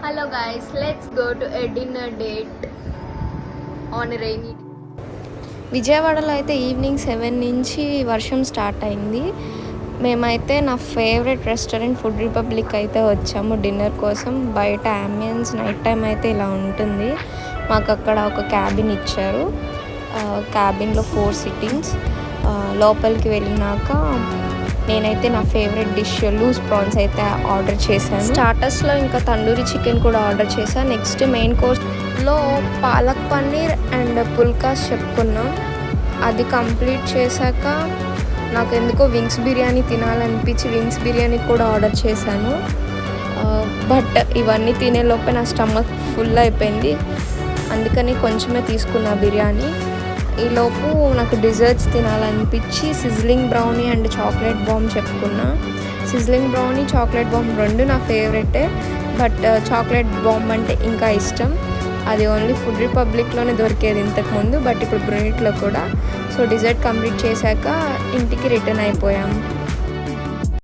Hello guys, let's go to a dinner date on a rainy day. విజయవాడలో అయితే evening 7 నుంచి వర్షం start అయింది. మేమైతే నా ఫేవరెట్ రెస్టారెంట్ ఫుడ్ రిపబ్లిక్ అయితే వచ్చాము డిన్నర్ కోసం. బయట అంబియన్స్ నైట్ టైం అయితే ఇలా ఉంటుంది. మాకు అక్కడ ఒక క్యాబిన్ ఇచ్చారు. క్యాబిన్లో 4 సిట్టింగ్స్. లోపలికి వెళ్ళినాక నేనైతే నా ఫేవరెట్ డిష్ లూజ్ ప్రాన్స్ అయితే ఆర్డర్ చేశాను. స్టార్టర్స్లో ఇంకా తండూరి చికెన్ కూడా ఆర్డర్ చేశాను. నెక్స్ట్ మెయిన్ కోర్స్లో పాలక్ పన్నీర్ అండ్ పుల్కాస్ చెప్పుకున్నాం. అది కంప్లీట్ చేశాక నాకు ఎందుకో వింగ్స్ బిర్యానీ తినాలనిపించి వింగ్స్ బిర్యానీ కూడా ఆర్డర్ చేశాను. బట్ ఇవన్నీ తినేలోపే నా స్టమక్ ఫుల్ అయిపోయింది. అందుకని కొంచెమే తీసుకున్నా బిర్యానీ. ఈలోపు నాకు డిజర్ట్స్ తినాలనిపించి sizzling brownie and chocolate bomb చెప్పుకున్నా. సిజ్లింగ్ బ్రౌనీ చాక్లెట్ బాంబ్ రెండు నా ఫేవరెటే. బట్ చాక్లెట్ బాంబ్ అంటే ఇంకా ఇష్టం. అది ఓన్లీ ఫుడ్ రిపబ్లిక్లోనే దొరికేది ఇంతకుముందు, బట్ ఇప్పుడు బ్రూనిట్లో కూడా. సో డిజర్ట్ కంప్లీట్ చేశాక ఇంటికి రిటర్న్ అయిపోయాము.